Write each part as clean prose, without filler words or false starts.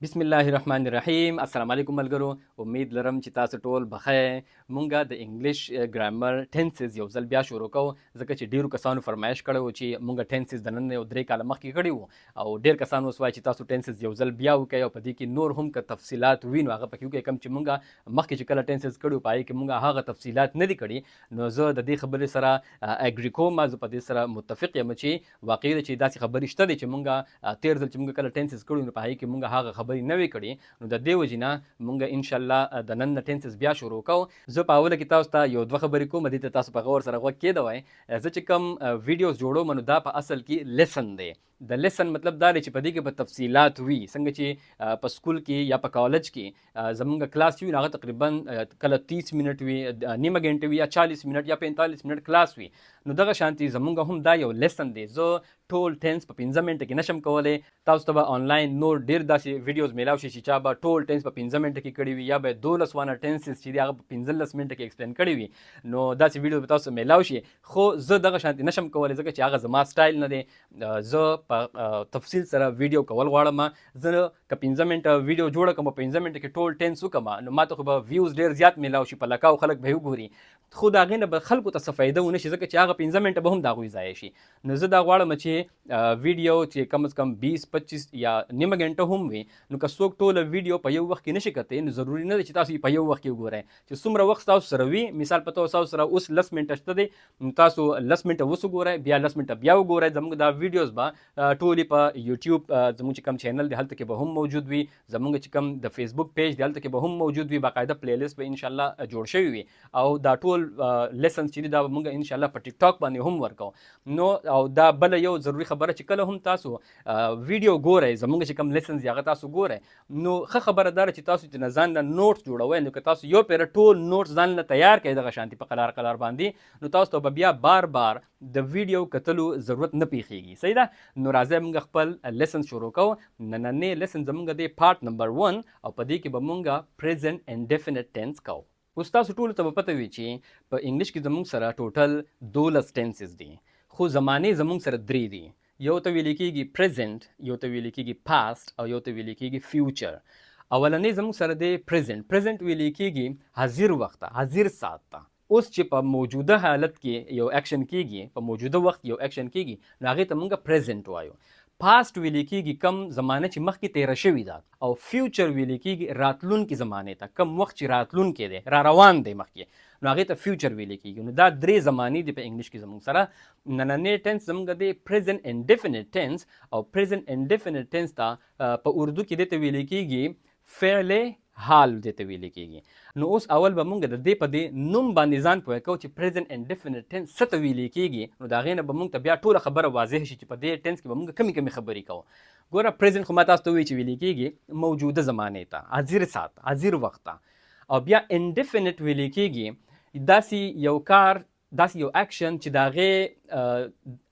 بسم الله الرحمن الرحیم. السلام علیکم ملګرو. امید لرم چې تاسو ټول بخیر. مونږه د انګلیش ګرامر ټنسز یو ځل بیا شروع کوو ځکه چې ډیرو کسانو فرمایش کړی و چې مونږه ټنسز د نن یو 3 کاله مخکې کړي وو او ډیر کسانو اوس وایي چې تاسو ټنسز یو ځل بیا وکړئ او په دې کې نور هم که تفصیلات وي نو هغه پکې وکړئ. کوم چې مونږه مخکې چې کله ټنسز کړي په هغې کې مونږه هغه تفصیلات نه دي کړي نو زه د دې خبرې سره اګري کوم، زه په دې سره متفق یم چې واقعي ده چې داسې خبرې شته دي چې مونږه تیر ځل چې مونږ کله ټنسز کړي نو په هغې کې مونږه هغه خبرې نه وې کړي. نو د دې وجې نه مونږ انشاءالله د نن نه ټنسز بیا شروع کوو. زه په اوله کې تاسو ته یو دوه خبرې کوم، دې ته تاسو په غور سره غوږ کېدوئ. زه چې کوم ویډیوز جوړوم نو دا په اصل کې لیسن دی. د لیسن مطلب دا دی چې په دې کې به تفصیلات وي، څنګه چې په سکول کې یا په کالج کې زمونږ کلاس وي هغه تقریبا کله 30 منټ وي، نیمه ګنټه وي یا 40 منټ یا 45 منټ کلاس وي. نو دغه شانتي زمونږ هم دا یو لیسن دی. زه ټول ټنس په 15 منټه کې نشم کولی. تاسو ته به آنلاین نور ډیر داسې ویډیوز میلاو شي چې چا به ټول ټنس په 15 منټه کې کړي وي یا به 12 وانه ټنسز چې دي هغه په 15 منټه کې ایکسپلین کړي وي. نو داسې ویډیو به تاسو میلاو شي، خو زه دغه شانتي نشم کولی ځکه چې هغه زما سټایل نه دی. زه په تفصیل سره ویډیو کول غواړم. زه که 15 منټه ویډیو جوړه کړم په 15 منټه کې ټول ټنس وکړم نو ماته خو به ویوز ډیر زیات میلاو شي، په لکاو خلک به یې وګوري، خو د هغې نه به خلکو ته څه فایده ونه شي ځکه چې هغه 15 منټه به هم د هغوی ضایع شي. نو زه دا غواړم چې ویډیو چې کم از کم 20-25 یا نیمه ګنټه هم وي نو که څوک ټوله ویډیو په یو وخت کې نشي کتلی نو ضروري نه دی چې تاسو یې په یو وخت کې وګورئ. چې څومره وخت تاسو سره وي، مثال په توګه تاسو سره اوس 10 منټه شته دی نو تاسو 10 منټه اوس وګورئ، بیا 10 منټه بیا وګورئ. زموږ دا ویډیوز به ټولې په یوټیوب زموږ چې کوم چینل دی هلته کې به هم موجود وي، زموږ چې کوم د فیسبوک پیج دی هلته کې به هم موجود وي، باقاعده پلی لیست به انشاءالله جوړ شوی وي او دا ټول لیسنز چې دي دا به موږ انشاءالله په ټیک ټاک باندې هم ورکوو. نو او دا بله یو ضروري خبره چې کله هم تاسو ویډیو ګورئ زموږ چې کوم لیسنز هغه تاسو ګورئ نو ښه خبره دا ده چې تاسو چې نه ځان نه نوټس جوړوئ نو که تاسو یو پیره ټول نوټس ځان نه تیار کړئ دغه شانتي په قلار قلار باندې نو تاسو ته به بیا بار بار د ویډیو کتلو ضرورت نه پیښیږي. صحیح ده؟ نو راځئ موږ خپل لیسن شروع کوو. نننی لیسن زموږ دی پارت نمبر 1 او په دې کې به موږ پریزنټ انډیفینټ ټینس کوو. اوس تاسو ټولو ته به پته وي چې په انګلیش کې زموږ سره ټوټل 12 ټینسز دي، خو زمانې زموږ سره 3 دي. یو ته ویل کېږي پریزنټ، یو ته ویل کېږي پاست او یو ته ویل کېږي فیوچر. اولنې زموږ سره دی پریزنټ. پریزنټ ویل کېږي حاضر وخت ته، حاضر ساعت ته. اوس چې په موجوده حالت کې یو اکشن کېږي، په موجوده وخت یو اکشن کېږي نو هغې ته موږ پریزنټ وایو. پاست ویل کېږي کم زمانه چې مخکې تیره شوې ده او فیوچر ویل کېږي راتلونکي زمانې ته، کم وخت چې راتلونکی دی را روان دی مخکې نو هغې ته فیوچر ویل کېږي. نو دا 3 زمانې دي په انګلیش کې زموږ سره. نننی ټینس زموږ دی پریزنټ انډیفینټ ټینس او پریزنټ انډیفینټ ټینس ته په اردو کې دې ته ویل کېږي فعل حال دې ته ویل کېږي. نو اوس اول به مونږ د دې په دې نوم باندې ځان پوه کوو چې پریزنټ انډیفینټ ټینس څه ته ویل کېږي. نو د هغې نه به مونږ ته بیا ټوله خبره واضح شي چې په دې ټینس کې به مونږ کمې خبرې کوو. ګوره پریزنټ خو ما تاسو ته ووایي چې ویل کېږي موجوده زمانې ته، حاضر ساعت، حاضر وخت ته. او بیا انډیفینټ ویل کېږي داسې یو کار، داسې یو اکشن چې د هغې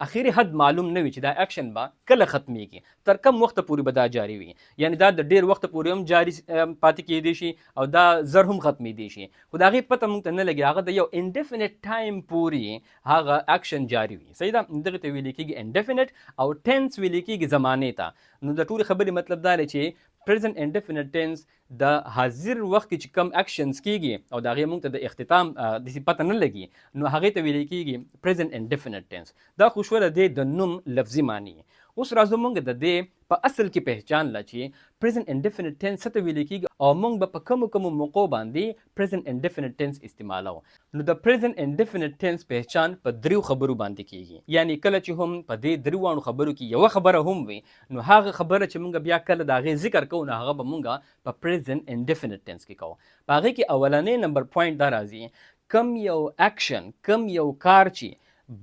اخري حد معلوم نه وي چې دا اکشن به کله ختمیږي، تر کم وخته پورې به دا جاري وي. یعنی دا د ډیر وخته پورې هم جاري پاتې کېدی شي او دا زر هم ختمېدی شي، خو د هغې پته موږ ته نه لګي. هغه د یو انډیفینټ ټایم پورې هغه اکشن جاري وي. صحیح ده؟ دغې ته ویل کېږي انډیفینټ او ټینس ویل کېږي زمانې ته. نو د ټولې خبرې مطلب دا دی چې پریزنټ انډیفینټ ټینس د حاضر وخت کې چې کم اکشنز کېږي او د هغې موږ ته د اختتام داسې پته نه لګي نو هغې ته ویل کېږي پریزنټ انډیفینټ ټینس. دا خو شوله دی د نوم لفظي معنی. اوس راځو موږ د دې په اصل کې پہچان لا چې پریزنټ انډیفینټ ټینس څه ته ویل کېږي او موږ به په کومو موقعو باندې پریزنټ انډیفینټ ټینس استعمالوو. نو د پریزنټ انډیفینټ ټینس پہچان په 3 خبرو باندې کېږي. یعنی کله چې هم په دې 3 خبرو کې یوه خبره هم وي نو هغه خبره چې موږ بیا کله د هغې ذکر کوو نو هغه به موږ په پریزنټ انډیفینټ ټینس کې کوو. په هغې کې اولنی نمبر پوینټ دا راځي کم یو اکشن، کم یو کار چې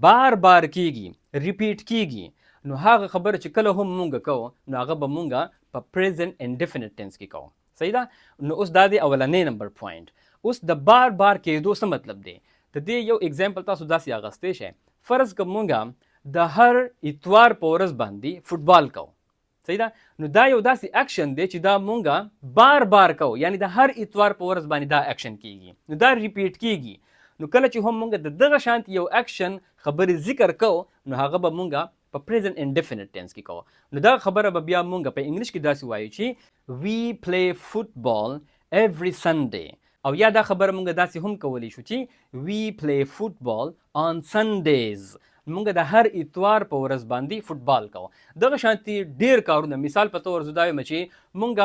بار بار کېږي، ریپیټ کېږي نو هغه خبره چې کله هم مونږ کوو نو هغه به مونږ په پریزنټ انډیفینټ ټینس کې کوو. صحیح ده؟ نو اوس دا دی اولنی نمبر پوینټ. اوس د بار بار کېدو څه مطلب دی؟ د دې یو اگزامپل تاسو داسې اخیستی شئ. فرض که مونږ د هر اتوار په ورځ باندې فوټبال کوو. صحیح ده؟ نو دا یو داسې اکشن دی چې دا مونږ بار بار کوو، یعنی د هر اتوار په ورځ باندې دا اکشن کېږي نو دا ریپیټ کېږي. نو کله چې هم مونږ د دغه شانت یو اکشن خبرې ذکر کوو نو هغه به مونږ په پریزنت انډیفینټ ټینس کې کوو. نو دا خبره به بیا مونږ په انګلیش کې داسې وایو چې وی پلی فوټبال every Sunday. او یا دا خبره مونږ داسې هم کولی شو چې وی پلی فوټبال on Sundays. مونږ د هر اتوار په ورځ باندې فوټبال کوو. دغه شانتي ډیر کارونه، مثال په تور زه دا وایم چې مونږ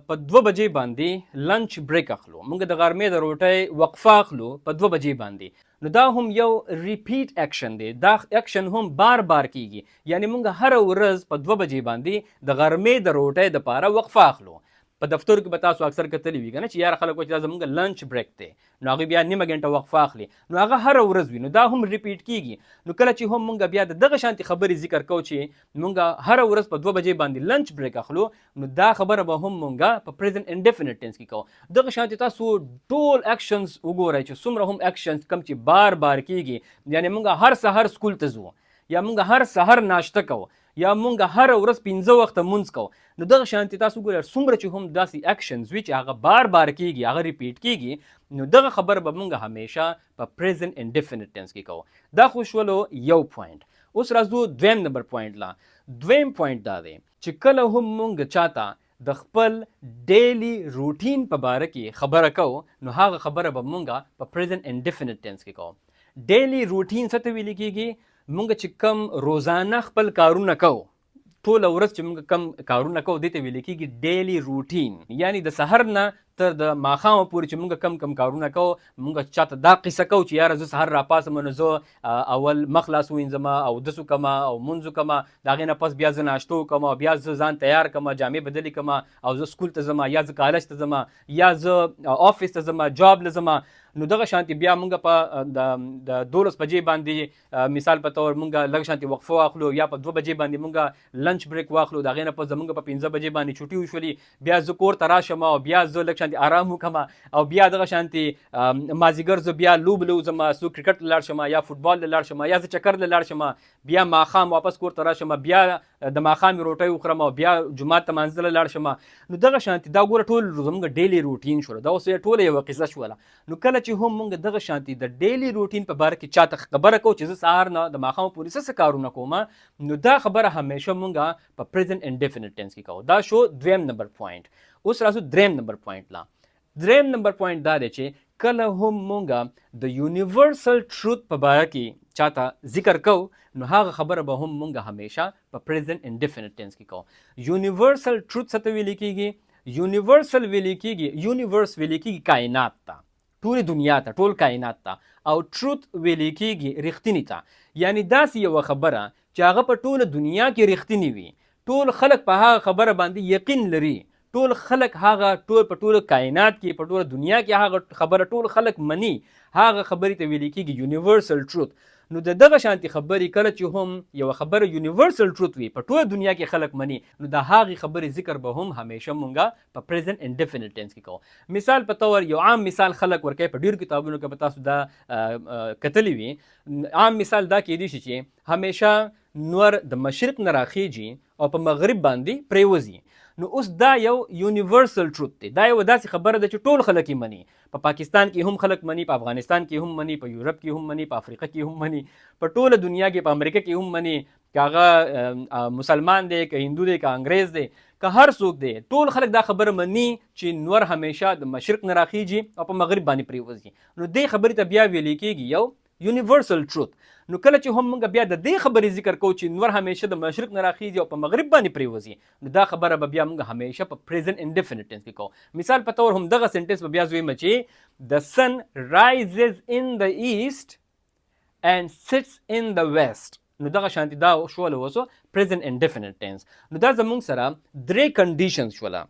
په 2 بجې باندې لنچ بریک اخلو، مونږ د غرمې د روټۍ وقفه اخلو په 2 بجې باندې. نو دا هم یو ریپیټ اکشن دی، دا اکشن هم بار بار کیږي، یعنی مونږ هر ورځ په 2 بجې باندې د غرمې د روټۍ د پاره وقفه اخلو. په دفتر کې به تاسو اکثر کتلی وي کنه چې یار خلک وایي چې زمونږ لنچ بریک دی، نو هغه بیا نیمه غنټه وقفه اخلي، نو هغه هر ورځ وي، نو دا هم ریپیټ کیږي. نو کله چې هم مونږ بیا دغه شانتي خبرې ذکر کوو چې مونږ هر ورځ په 2 بجې باندې لنچ بریک اخلو، نو دا خبره به هم مونږ په پریزنت انډیفینټ ټینس کې کوو. دغه شانتي تاسو ټول اکشنز وګورئ چې څومره هم اکشنز کم چې بار بار کیږي، یعنی مونږ هر سحر سکول ته ځو، یا مونږ هر سحر ناشته کوو، یا مونږ هر ورځ 15 وخته مونځ کوو. نو دغه شانتي تاسو ګورئ څومره چې هم داسې اکشنز وي چې هغه بار بار کیږي، هغه ریپیټ کیږي، نو دغه خبره به مونږ همیشه په پریزنت انډیفینټ ټینس کې کوو. دا خو شولو یو پوینټ. اوس راځو دویم نمبر پوینټ لا. دویم پوینټ دا دی چې کله هم مونږ چاته د خپل ډیلی روټین په باره کې خبره کوو، نو هغه خبره به مونږ په پریزنت انډیفینټ ټینس کې کوو. ډیلی روټین څه ته ویل کیږي؟ مونږ چې کم روزانه خپل کارونه کوو، ټول ورځ چې مونږ کم کارونه کوو دې ته ویل کیږي ډیلی روټین. یعنی د سحر نه تر د ماښامه پورې چې مونږ کم کارونه کوو، مونږ چاته دا قصه کوو چې یاره زه سحر راپاسم نو زه اول مخ لاس وینځم او اودس وکړم او مونځ وکړم، د هغې نه پس بیا زه ناشته وکړم او بیا زه ځان تیار کړم، جامې بدلې کړم او زه سکول ته ځم، یا زه کالج ته ځم، یا زه آفیس ته ځم، جاب له ځم. نو دغه شانتي بیا مونږ په د 12 بجې باندې مثال په تور مونږ لږ شانتي وقفه واخلو، یا په 2 بجې باندې مونږ لنچ بریک واخلو، د هغې نه پس زمونږ په 15 بجې باندې چوټي وشولي، بیا زه کور ته راشم او بیا زه لږ شانتي آرام وکړم او بیا دغه شانتي مازدیګر زه بیا لوبه لوځم، څوک کرکټ ته لاړ شم، یا فوټبال ته لاړ شم، یا زه چکر ته لاړ شم، بیا ماښام واپس کور ته راشم، بیا د ماښام روټۍ وخورم او بیا جومات ته مانځه ته لاړ شم. نو دغه شانتي دا ګوره ټول زموږ ډیلی روټین شوله، دا اوس ټوله یوه قصه شوله. نو کله چې هم مونږ دغه شانتي د ډیلی روټین په باره کې چاته خبره کوو چې زه سهار نه د ماښام پورې څه کارونه کوم، نو دا خبره همیشه مونږ په پریزنت انډیفینټ ټینس کې کوو. دا شو دویم نمبر پوینټ. اوس راځو دریم نمبر پوینټ لا. دریم نمبر پوینټ دا دی چې کله هم مونږ د یونیورسل ټروت په باره کې چاته ذکر کوو، نو هغه خبره به هم مونږ همیشه په پریزنت انډیفینټ ټینس کې کوو. یونیورسل ټروت څه ته ویل کیږي؟ یونیورسل ویل کیږي، یونیورس ویل کیږي کائنات ته، ټول دنیا ته، ټول کائنات ته، او ټروت ویل کیږي رښتینی ته. یعنی داسې یوه خبره چې هغه په ټوله دنیا کې رښتینی وي، ټول خلک په هغه خبره باندې یقین لري، ټول خلک هغه په ټول کائنات کې، په ټول دنیا کې هغه خبره ټول خلک مني، هغه خبرې ته ویل کیږي یونیورسل ټروت. نو دغه شانتي خبرې کله چې هم یوه خبره یونیورسل ټروت وي، په ټول دنیا کې خلک مني، نو د هغې خبرې ذکر به هم همیشه مونږ په پریزنت انډیفینټ ټینس کې کوو. مثال په تور یو عام مثال خلک ورکوي، په ډېرو کتابونو کې به تاسو دا کتلی وي. عام مثال دا کیدی شي چې همیشه نور د مشرق نه راخیږي او په مغرب باندې پریوځي. نو اوس دا یو یونیورسل ټروت دی، دا یو داسې خبره ده چې ټول خلک یې مني. په پاکستان کې هم خلک مني، په افغانستان کې هم مني، په یورپ کې هم مني، په افریقا کې هم مني، په ټوله دنیا کې، په امریکا کې هم مني، که هغه مسلمان دی، که هندو دی، که انګریز دی، که هر څوک دی، ټول خلک دا خبره مني چې نور همیشه د مشرق نه راخیږي او په مغرب باندې پریوځي. نو دې خبرې ته بیا ویل کیږي یو یونیورسل ټروت. نو کله چې هم موږ بیا د دې خبرې ذکر کوو چې نور همیشه د مشرق نه راخیږي او په مغرب باندې پریوځي، نو دا خبره به بیا موږ همیشه په پریزنت انډیفینټ ټینس کې کوو. مثال په تور هم دغه سنټنس به بیا زویم چې the sun rises in the east and sets in the west. نو دغه شانتي دا شوله وسو پریزنت انډیفینټ ټینس. نو دا زموږ سره درې کنډیشنز شوله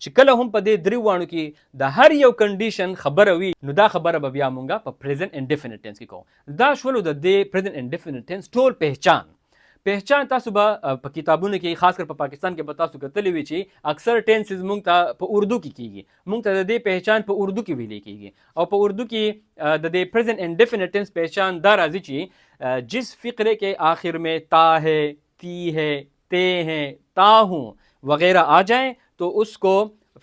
چې کله هم په دې درې وانو کې د هر یو کنډیشن خبره وي، نو دا خبره به بیا مونږ په پریزنت انډیفینټ ټینس کې کوو. دا شولو د دې پریزنت انډیفینټ ټینس ټول پہچان تاسو به په کتابونو کې، خاص کر په پاکستان کې به تاسو کتلی وي چې اکثر ټینسز مونږ ته په اردو کې کیږي، مونږ ته د دې پہچان په اردو کې ویلې کیږي. او په اردو کې د دې پریزنٹ انډیفینٹ ٹینس پہچان دا راځي چې جس فقرے کے آخر میں تا ہے، تی ہے، تے ہیں، تا ہوں وغیرہ آ جائیں تو اس کو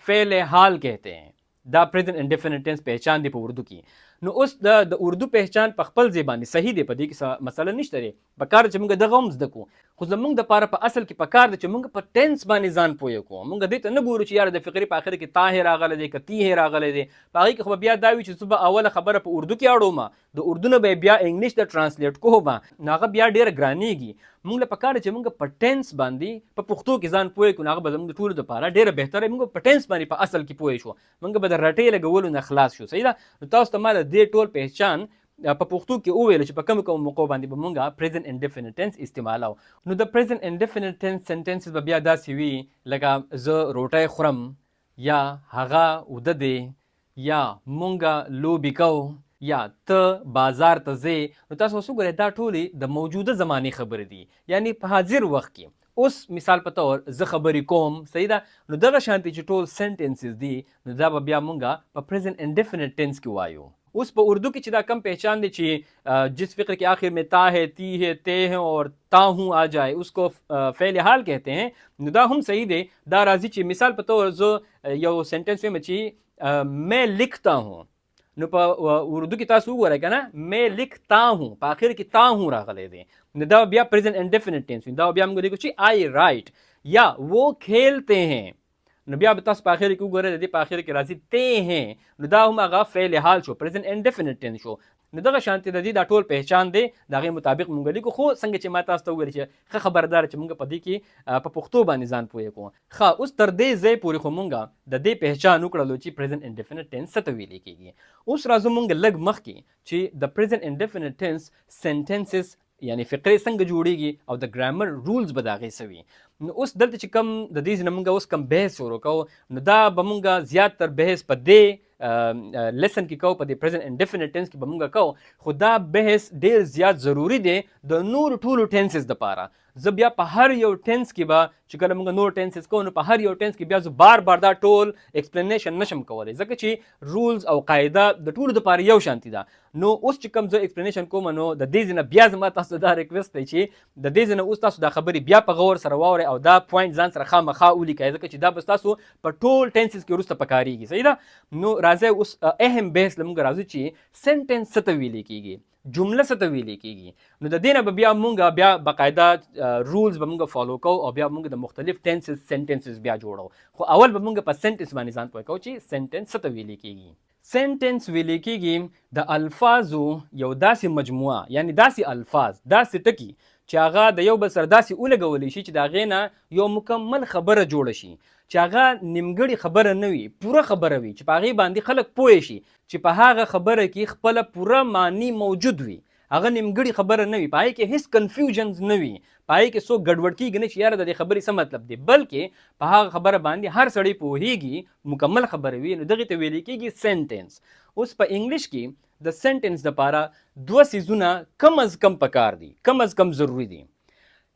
فعل حال کہتے ہیں. دا پریزنٹ انډیفینٹ ٹینس پہچان دی په اردو کې. نو اوس د اردو پہچان په خپل ځای باندې صحیح دی، په دې کې مسله نشته دی، په کار چې موږ دغه هم زده کو، خو زمونږ د پاره په اصل کې په کار دی چې موږ په ټینس باندې ځان پوهه کوو. موږ دې ته نه ګورو چې یار د فقرې په اخر کې تا راغلی دی که تی راغلی دی، په هغې کې خو بیا دا وي چې زه به اوله خبره په اردو کې اړوم، د اردو نه به بیا انګلیش ته ټرانسلیټ کوم، نو هغه بیا ډېره ګرانېږي. موږ له په کار چې موږ په ټینس باندې په پښتو کې ځان پوهه کړو، هغه به زموږ د ټولو دپاره ډېره بهتره. موږ په ټینس باندې په اصل کې پوه شو، موږ به د رټۍ لګولو نه خلاص شو. صحیح ده. نو تاسو ته ما د دې ټول پہچان په پښتو کې وویل چې په کوم موقعو باندې به مونږه پریزنت انډیفینټ ټینس استعمالو. نو د پریزنت انډیفینټ ټینس سنټنسز به بیا داسې وي لکه زه روټۍ خورم، یا هغه اوده دی، یا مونږه لوبې کوو، یا ته بازار ته ځې. نو تاسو اوس وګورئ دا ټولې د موجوده زمانې خبرې دي، یعنی په حاضر وخت کې. اوس مثال په تور زه خبرې کوم، صحیح ده. نو دغه شانتي چې ټول سنټنسز دي نو دا به بیا مونږه په پریزنت انډیفینټ ټینس کې وایو. اوس په اردو کې چې دا کم پہچان دی چې جس فقر کے آخر میں تا ہے، تی ہے، تے ہیں اور تا ہوں آ جائے اس کو فعل حال کہتے ہیں. نو دا هم صحیح دی. دا راځي چې مثال په تور زه یو سنټنس وایم چې میں لکھتا ہوں، نو په اردو کې تاسو وګورئ که نه میں لکھتا ہوں په آخر کې تا ہوں راغلی دی، نو دا بیا پریزنٹ انډیفینټ ټینس وي. دا بیا موږ لیکو چې آئی رائٹ، یا وہ کھیلتے ہیں، نو بیا به تاسو په اخر کې وګورئ د دې په اخر کې راځي تے ہیں، نو دا هم هغه فعل حال شو، پریزنت انډیفینټ ټینس شو. نو دغه شانتي د دې دا ټول پہچان دی، د هغې مطابق مونږ لیکو. خو څنګه چې ما تاسو ته وویل چې ښه خبردار چې مونږ په دې کې په پښتو باندې ځان پوهه کوو. ښه، اوس تر دې ځای پورې خو مونږ د دې پہچان وکړلو چې پریزنت انډیفینټ ټینس څه ته ویل کېږي. اوس راځو مونږ لږ مخکې چې د پریزنت انډیفینټ ټینس سنټنسز یعنی فقرې څنګه جوړیږي او د ګرامر رولز به د هغې څه وي. نو اوس دلته چې کم د دې ځای نه مونږ اوس کم بحث شروع کوو، نو دا به مونږ زیات تر بحث په دې لیسن کې کوو، په دې پریزنت انډیفینټ ټینس کې به مونږ کوو. خو دا بحث ډېر زیات ضروري دی د نورو ټولو ټینسز دپاره. زه بیا په هر یو ټینس کې به چې کله مونږ نور ټینسز کوو، نو په هر یو ټینس کې بیا زه بار بار دا ټول ایکسپلینیشن نشم کولی، ځکه چې رولز او قاعده د ټولو دپاره یو شانتي ده. نو اوس چې کوم زه ایکسپلینیشن کوم، نو د دې ځای نه بیا زما تاسو ته دا ریکویسټ دی چې د دې ځای نه اوس تاسو دا خبرې بیا په غور سره واورئ او دا پوینټ ځان سره خامخا ولیکئ، ځکه چې دا به ستاسو په ټول ټینسز کې وروسته پکارېږي. صحیح ده. نو راځئ اوس اهم بحث له مونږ راځو چې سنټنس څه ته ویلې کېږي، جمله څه ته ویلې کېږي. نو د دې نه به بیا مونږ بیا باقاعده رولز به مونږ فالو کوو او بیا مونږ د مختلف ټینسز سنټنسز بیا جوړو. خو اول به مونږ په سنټنس باندې ځان پوه کوو چې سنټنس څه ته ویلې کېږي. سنټنس ویلې کېږي د الفاظو یو داسې مجموعه، یعنی داسې الفاظ، داسې ټکي چې هغه د یو بل سره داسې ولګولی شي چې د هغې نه یو مکمل خبره جوړه شي، چې هغه نیمګړې خبره نه وي، پوره خبره وي، چې په هغې باندې خلک پوه شي چې په هغه خبره کې خپله پوره معنی موجود وي، هغه نیمګړې خبره نه وي، په هغې کې هېڅ کنفیوژنز نه وي، په هغې کې څوک ګډوډ کېږي نه چې یاره د دې خبرې څه مطلب دی، بلکې په هغه خبره باندې هر سړی پوهېږي، مکمل خبره وي. نو دغې ته ویلې کېږي سنټنس. اوس په انګلیش کې د سنټنس دپاره دوه څیزونه کم از کم پکار دي، کم از کم ضروري دي.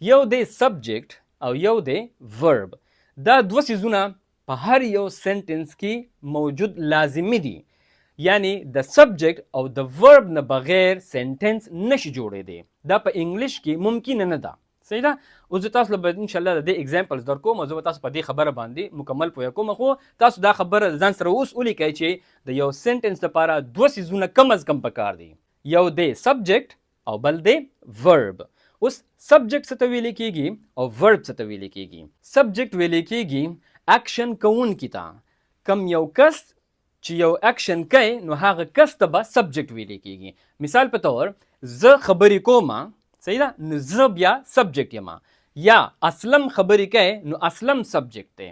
یو دی سبجیکټ او یو دی ورب. دا دوه څیزونه په هر یو سنټنس کې موجود لازمي دي، یعنی د سبجیکټ او د ورب نه بغیر سنټنس نشي جوړېدی. دا په انګلیش کې ممکنه نه ده. صحیح ده. اوس زه تاسو له انشاءالله د دې اگزامپلز در کوم او زه به تاسو په دې خبره باندې مکمل پوهه کوم. خو تاسو دا خبره ځان سره اوس ولیکئ چې د یو سنټنس لپاره دوه څیزونه کم از کم پکار دي، یو دی سبجیکټ او بل دی ورب. اوس سبجیکټ څه ته ویلې کېږي او ورب څه ته ویلې کېږي. سبجیکټ ویلې کېږي اکشن کوونکي ته. کم یو کس چې یو اکشن کوي نو هغه کس ته به سبجیکټ ویلې کېږي. مثال په تور زه خبرې کومه، صحیح ده، نو زه بیا سبجیکټ یم. یا اسلم خبرې کوي نو اسلم سبجیکټ دی.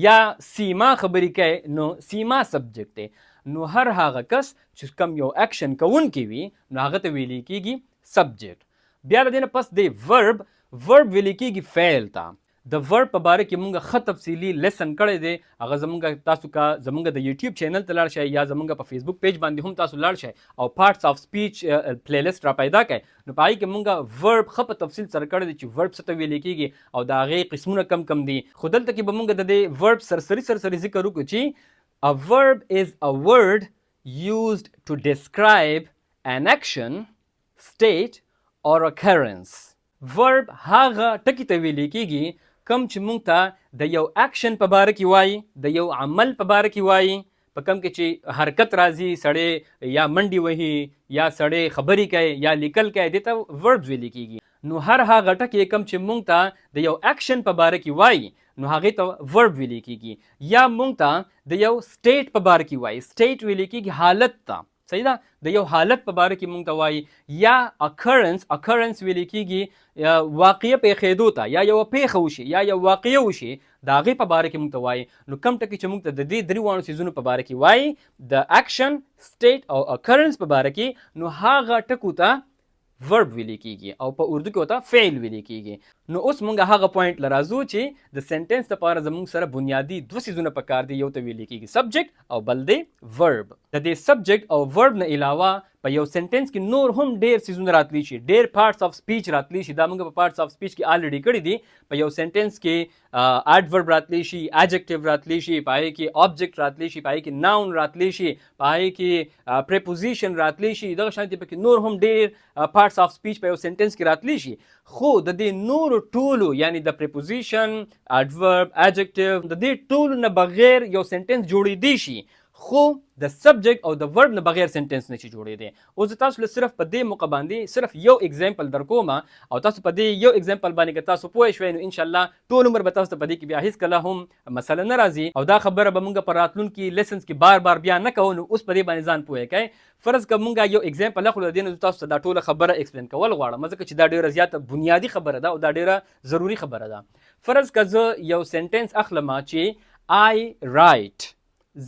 یا سیما خبرې کوي نو سیما سبجیکټ دی. نو هر هغه کس چې کم یو اکشن کوونکی وي نو هغه ته ویلې کېږي سبجیکټ. بیا له دې نه پس دی ورب. ورب ویلې کېږي فعل ته. د ورب په باره کې مونږ ښه تفصیلي لیسن کړی دی، هغه زمونږ تاسو کا زمونږ د یوټیوب چینل ته لاړ شئ یا زمونږ په فیسبوک پیج باندې هم تاسو لاړ شئ او پارټس آف سپیچ پلی لیست را پیدا کړئ. نو په هغې کې مونږ ورب ښه په تفصیل سره کړی دی چې ورب څه ته ویلې کېږي او د هغې قسمونه کم کم دي. خو دلته کې به مونږ د دې ورب سرسري ذکر وکړو چې a verb is a word used to describe an action, state or occurrence. verb هغه ټکي ته ویلې کېږي کم چې مونږ ته د یو اکشن په باره کې وایي، د یو عمل په باره کې وایي، په کم کې چې حرکت راځي، سړی یا منډي وهي یا سړی خبرې کوي یا لیکل کوي، دې ته وربز ویل کیږي. نو هر هغه ټکی کم چې مونږ ته د یو اکشن په باره کې وایي نو هغې ته ورب ویل کیږي. یا مونږ ته د یو سټیټ په باره کې وایي، سټیټ ویل کیږي حالت ته، صحیح ده، د یو حالت په باره کې مونږ ته وایي. یا اکرنس ویل کیږي واقعه پیښېدو ته، یا یو پیښه وشي یا یو واقعه وشي د هغې په باره کې مونږ ته وایي. نو کم ټکي چې مونږ ته د دې درې واړو څیزونو په باره کې وایي، د اکشن، سټیټ او اکرنس په باره کې، نو هغه ټکو ته ورب ویل کیږي او په اردو کې ورته فعل ویل کیږي. نو اوس مونږ هغه پوینټ لرازو چې د سنټنس لپاره زموږ سره بنیادی دوه څیزونه پکار دي، یو ته ویل کیږي سبجیکټ او بل دی ورب. د دې سبجیکټ او ورب نه علاوه په یو سنټنس کې نور هم ډیر څیزونه راتلی شي، ډیر پارټس اف سپیچ راتلی شي. دا موږ په پارټس اف سپیچ کې الریډي کړی دي. په یو سنټنس کې ایڈورب راتلی شي، ایڈجکټیو راتلی شي، پای کې آبجیکټ راتلی شي، پای کې ناون راتلی شي، پای کې پریپوزیشن راتلی شي. دغه شانتي پکې نور هم ډیر پارټس اف سپیچ په یو سنټنس کې راتلی شي. خو د دې نور ټولو یعنی د پریپوزیشن، ایڈورب، ایڈجکټیو، د دې ټولو نه بغیر یو سنټنس جوړېدی شي، خو د سبجیکټ او د ورب نه بغیر سنټنس نشي جوړېدی. اوس تاسو له صرف په دې موقع باندې صرف یو اگزامپل درکوم او تاسو په دې یو اگزامپل باندې که تاسو پوه شئ نو ان شاء الله ټول عمر به تاسو ته په دې کې بیا هیڅ کله هم مسله نه راځي. او دا خبره به موږ په راتلونکي لیسنز کې بار بار بیا نه کوو. نو اوس په دې باندې ځان پوه کړئ. فرض که موږ یو اگزامپل اخلو، د دې نه تاسو ته دا ټوله خبره ایکسپلین کول غواړم ځکه چې دا ډیره زیاته بنیادی خبره ده او دا ډیره ضروری خبره ده. فرض که زه یو سنټنس اخلم چې I write،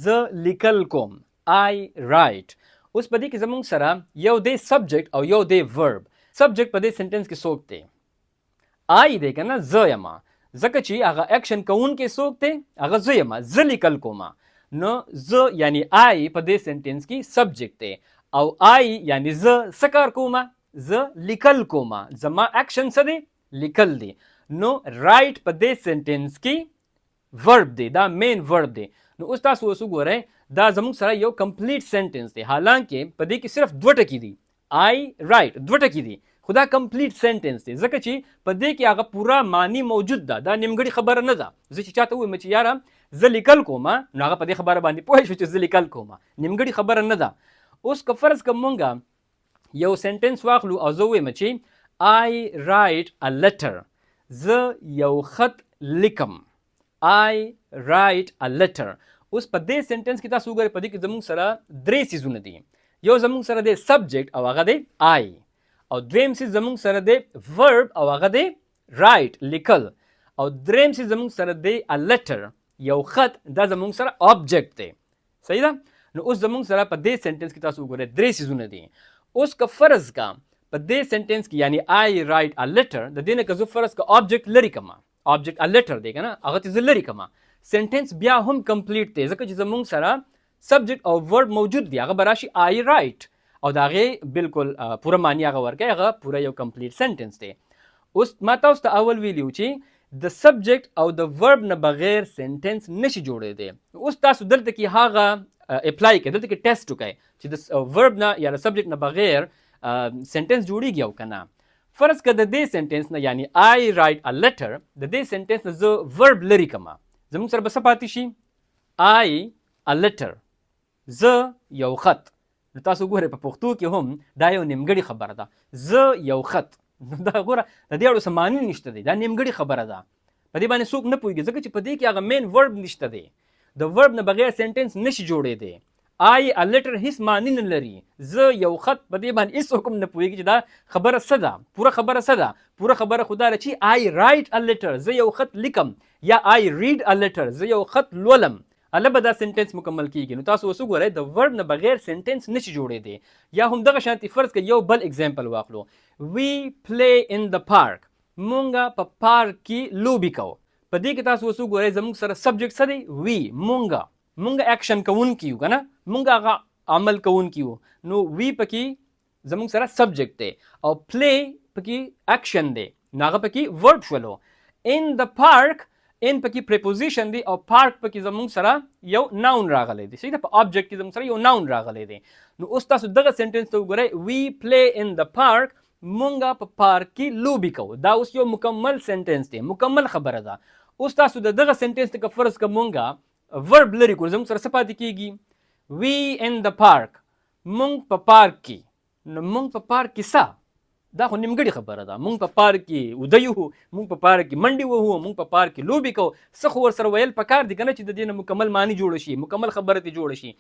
زه لیکل کوم، I write. اوس په دې کې زموږ سره یو دی سبجیکټ او یو دی ورب. سبجیکټ په دې سنټنس کې څوک دی؟ I دی که نه، زه یم، ځکه چې هغه اکشن کوونکی څوک دی؟ هغه زه یم، زه لیکل کوم. نو زه یعنی I په دې سنټنس کې سبجیکټ دی او I یعنی زه څه کار کوم؟ زه لیکل کوم. زما اکشن څه دی؟ لیکل دی. نو write په دې سنټنس کې ورب دی، دا مین ورب دی. نو اوس تاسو اوس وګورئ دا زموږ سره یو کمپلیټ سنټنس دی، حالانکه په دې کې صرف دوه ټکي دي. I write دوه ټکي دي، خو دا کمپلیټ سنټنس دی ځکه چې په دې کې هغه پوره معنی موجود ده. دا نیمګړې خبره نه ده. زه چې چاته وایم چې یاره زه لیکل کوم، نو هغه په دې خبره باندې پوه شو چې زه لیکل کوم، نیمګړې خبره نه ده. اوس که فرض که مونږ یو سنټنس واخلو او زه وایم چې I write a letter، زه یو خط لیکم، I write a letter. اوس په دې سنټنس کې تاسو وګورئ په دې کې زموږ سره درې څیزونه دي. یو زموږ سره دی سبجیکټ او هغه دی I، او دویم څیز زموږ سره دی ورب او هغه دی write لیکل، او دریم څیز زموږ سره دی a letter یو خط، دا زموږ سره آبجیکټ دی. صحیح ده؟ نو اوس زموږ سره په دې سنټنس کې تاسو وګورئ درې څیزونه دي. اوس که فرض کا په دې سنټنس کې یعنی I write a letter، د دې نه که زه فرض کا آبجیکټ لري کما، آبجیکټ a letter دی که نه، هغه ته زه لري کما، سنټنس بیا هم کمپلیټ دی ځکه چې زموږ سره سبجیکټ او ورب موجود دی. هغه به راشي I write او د هغې بالکل پوره معنی هغه ورکوي، هغه پوره یو کمپلیټ سنټنس دی. اوس ما تاسو ته اول ویلي و چې د سبجیکټ او د ورب نه بغیر سنټنس نشي جوړېدی. اوس تاسو دلته کې هغه اپلای کړئ، دلته کې ټیسټ وکړئ چې د ورب نه یا د سبجیکټ نه بغیر سنټنس جوړیږي او که نه. فرض که د دې سنټنس نه یعنی I write a letter، د دې سنټنس نه زه ورب لري کما، زموږ سره به څه پاتې شي؟ I a letter، زه یو خط. نو تاسو ګورئ په پښتو کې هم دا یو نیمګړې خبره ده، زه یو خط. دا ګوره د دې اړو څه معنی نشته دی، دا نیمګړې خبره ده، په دې باندې څوک نه پوهېږي ځکه چې په دې کې هغه مین ورب نشته دی. د ورب نه بغیر سنټنس نشي جوړېدی. I a letter هیڅ معنی نه لري، زه یو خط، په دې باندې هیڅ هم نه پوهېږي چې دا خبره څه ده، پوره خبره څه ده. پوره خبره خو دا ده چې I write a letter، زه یو خط لیکم، یا I read a letter، زه یو خط لولم، هله به دا سنټنس مکمل کیږي. نو تاسو اوس وګورئ د ورب نه بغیر سنټنس نشي جوړېدی. یا هم دغه شانتي فرض که یو بل اگزامپل واخلو، We play in the park، مونږ په پارک کې لوبې کوو. په دې کې تاسو اوس وګورئ زموږ سره سبجیکټ څه دی؟ وی، مونږ اکشن کوونکي یو که نه، مونږ هغه عمل کوونکي وو. نو وی پکې زموږ سره سبجیکټ دی او پلی پکې اکشن دی، نو هغه پکې ورب شولو. In the park، ان پکې پریپوزیشن دی او پارک پکې زموږ سره یو ناون راغلی دی. صحیح ده؟ په آبجیکټ کې زموږ سره یو ناون راغلی دی. نو اوس تاسو دغه سنټنس ته وګورئ، We play in the park، مونږ په پارک کې لوبې کوو. دا اوس یو مکمل سنټنس دی، مکمل خبره ده. اوس تاسو د دغه سنټنس ته که فرض که مونږ ورب لري کړو، زموږ سره څه پاتې کېږي؟ وی ان د پارک، مونږ په پارک کې. نو مونږ په پارک کې څه؟ دا خو نیمګړې خبره ده. مونږ په پارک کې وده یو، مونږ په پارک کې منډې وهو، مونږ په پارک کې لوبې کوو. څه خو ورسره ویل پکار دي که نه چې د دې نه مکمل معنی جوړه شي، مکمل خبره ترې جوړه شي.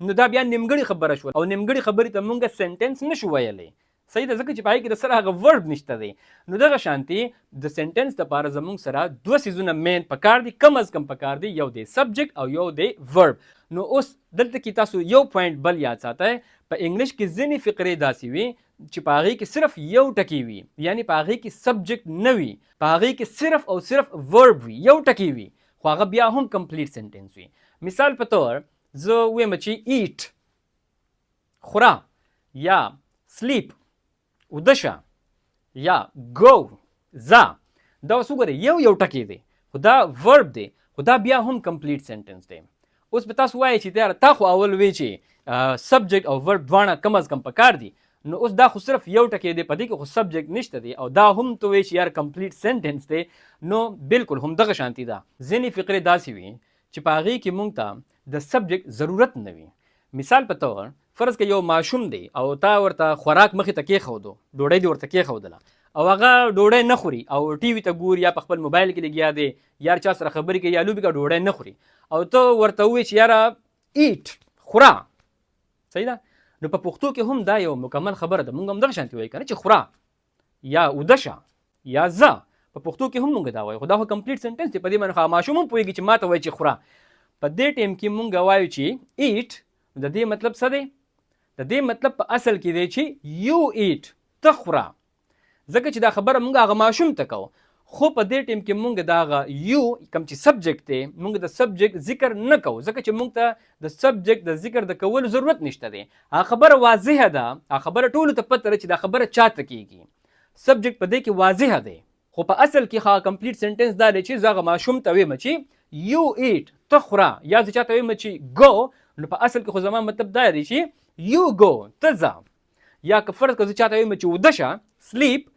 نو دا بیا نیمګړې خبره شوه، او نیمګړې خبرې ته مونږ سنټنس نشو ویلی. صحیح ده، ځکه چې په هغې کې د سره هغه ورب نشته دی. نو دغه شانتي د سنټنس دپاره زموږ سره دوه څیزونه مین پکار دي، کم از کم پکار دي، یو دی سبجیکټ او یو دی ورب. نو اوس دلته کې تاسو یو پوینټ بل یاد ساتئ، په انګلیش کې ځینې فقرې داسې وي چې په هغې کې صرف یو ټکي وي، یعنی په هغې کې سبجیکټ نه وي، په هغې کې صرف او صرف ورب وي، یو ټکي وي، خو هغه بیا هم کمپلیټ سنټنس وي. مثال په طور زه ویم چې ایټ خوره، یا سلیپ ودشه، یا گو ځه. دا اوس وګورئ یو ټکی دی، خو دا ورب دی، خو دا بیا هم کمپلیټ سنټنس دی. اوس به تاسو وایئ چې تا خو اول وی چې سبجیکټ او ورب دواړه کم از کم پکار دي. نو اوس دا خو صرف یو ټکی دی، په دې کې خو سبجیکټ نشته دی، او دا هم ته وایي چې یار کمپلیټ سنټنس دی. نو بالکل هم دغه شانتي ده. ځینې فقرې داسې وي چې په هغې کې مونږ ته د سبجیکټ ضرورت نه وي. مثال په طور فرض که یو ماشوم دی او تا ورته خوراک مخې ته کېښودو، ډوډۍ دې ورته کېښودله، او هغه ډوډۍ نه خوري او ټي وي ته ګوري یا په خپل موبایل کې لګیا دی، یا چا سره خبرې کوي یا لوبې کوي، ډوډۍ نه خوري، او ته ورته ووایې چې یاره ایټ خوره. صحیح ده. نو په پښتو کې هم دا یو مکمل خبره ده، مونږ هم دغه شانتي وایو که نه چې خوره یا ودشه یا زه. په پښتو کې هم مونږ دا وایو، خو دا خو کمپلیټ سنټنس دی. په دې باندې خو ماشوم هم پوهېږي چې ما ته وایي چې خوره. په دې ټایم کې مونږ وایو چې ایټ، د دې مطلب څه دی؟ د دې مطلب په اصل کې دی چې یو ایټ، ته خوره. ځکه چې دا خبره مونږ هغه ماشوم ته کوو، خو په دې ټایم کې مونږ د هغه یو کوم چې سبجیکټ دی، مونږ د سبجیکټ ذکر نه کوو، ځکه چې مونږ ته د سبجیکټ د ذکر د کولو ضرورت نشته دی. هغه خبره واضحه ده، هغه خبره ټولو ته پته ده چې دا خبره چاته کېږي. سبجیکټ په دې کې واضحه دی، خو په اصل کې هغه کمپلیټ سنټنس دا دی چې زه هغه ماشوم ته وایم چې یو ایټ، ته خوره، یا زه چاته وایم چې ګو، نو په اصل کې خو زما مطلب دا دی چې یو ګو، ته ځه. یا که فرض که زه چاته وایم چې ودشه سلیپ،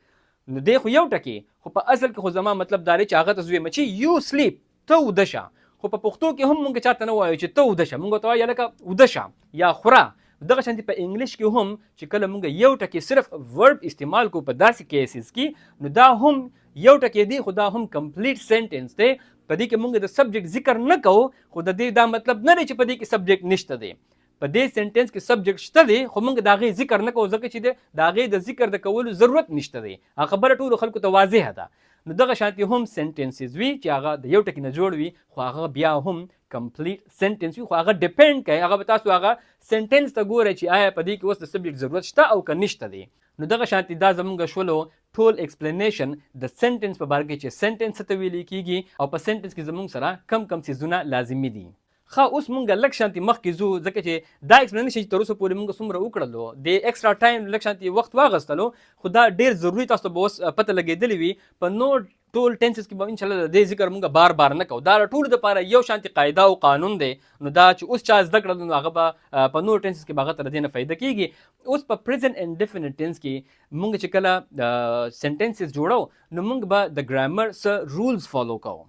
نو دی خو یو ټکی، خو په اصل کې خو زما مطلب دا دی چې هغه ته زه وایم چې یو سلیپ، ته ودشه. خو په پښتو کې هم مونږ چاته نه وایو چې ته ودشه، مونږ ورته وایو لکه ودشه یا خوره. دغه شانتي په انګلیش کې هم چې کله مونږ یو ټکی صرف ورب استعمال کوو په داسې کیسز کې، نو دا هم یو ټکی دی، خو دا هم کمپلیټ سنټنس دی. په دې کې مونږ د سبجیکټ ذکر نه کوو، خو د دې دا مطلب نه دی چې په دې کې سبجیکټ نشته دی. په دې سنټنس کې سبجیکټ شته دی، خو مونږ د هغې ذکر نه کوو، ځکه چې د هغې د ذکر د کولو ضرورت نشته دی. هغه خبره ټولو خلکو ته واضحه ده. نو دغه شانتي هم سنټنسز وي چې هغه د یو ټکي نه جوړ وي، خو هغه بیا هم کمپلیټ سنټنس وي، خو هغه ډیپینډ کوي، هغه به تاسو هغه سنټنس ته ګورئ چې آیا په دې کې اوس د سبجیکټ ضرورت شته او که نشته دی. نو دغه شانتي دا زموږ شولو ټول ایکسپلینیشن د سنټنس په باره کې چې سنټنس څه ته ویلې کېږي، او په سنټنس کې زموږ سره کم کم څیزونه لازمي دي. ښه، اوس مونږ لږ شانتي مخکې ځو، ځکه چې دا ایکسپلینیشن چې تر اوسه پورې مونږ څومره وکړلو، د ایکسټرا ټایم لږ شانتي وخت واغستلو، خو دا ډېر ضروري تاسو ته به اوس پته لګېدلې وي. په نور ټول ټینسز کې به انشاءالله د دې ذکر مونږ بار بار نه کوو. دا ټولو دپاره یو شانتي قاعده او قانون دی. نو دا چې اوس چا زده کړل، نو هغه به په نور ټینسز کې به هغه تر دې نه فایده کېږي. اوس په پریزنټ انډیفینټ ټینس کې مونږ چې کله سنټنسز جوړو، نو مونږ به د ګرامر څه رولز فالو کوو،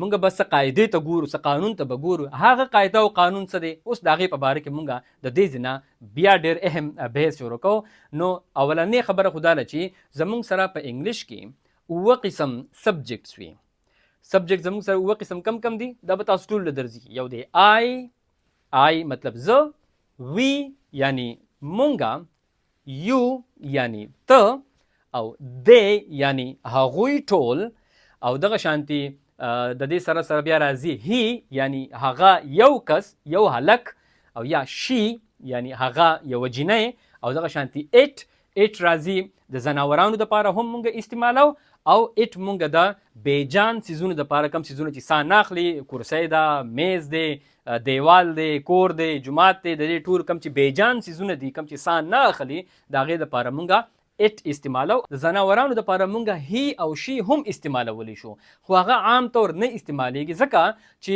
مونږ به څه قاعدې ته ګورو، څه قانون ته به ګورو. هغه قاعده او قانون څه دی، اوس د هغې په باره کې مونږ د دې ځینه بیا ډېر اهم بحث شروع کوو. نو اولنۍ خبره خو دا ده چې زمونږ سره په انګلیش کې 9 قسم سبجیکټس وي. سبجیکټ زمونږ سره 9 قسم کم دي، دا به تاسو ټول له درځي. یو دی آی مطلب زه، وی یعنی مونږه، یو یعنی ته، او دی یعنی هغوی ټول، او دغه شانتي د دې سره سره بیا راځي هی یعنی هغه یو کس، یو هلک، او یا شي یعنی هغه یو جینۍ، او دغه شانتي ایټ راځي د زناورانو دپاره هم مونږ استعمالو، او ایټ مونږ د بیجان څیزونو دپاره، کم څیزونه چې سا نه اخلي، کرسۍ ده، میز دی، دیوال دی، کور دی، جومات دی، د دې ټول کم چې بیجان څیزونه دي، کم چې سا نه اخلي، د هغې دپاره مونږ ایټ استعمالو. د زناورانو دپاره مونږ هی او شي هم استعمالولی شو، خو هغه عام طور نه استعمالیږي، ځکه چې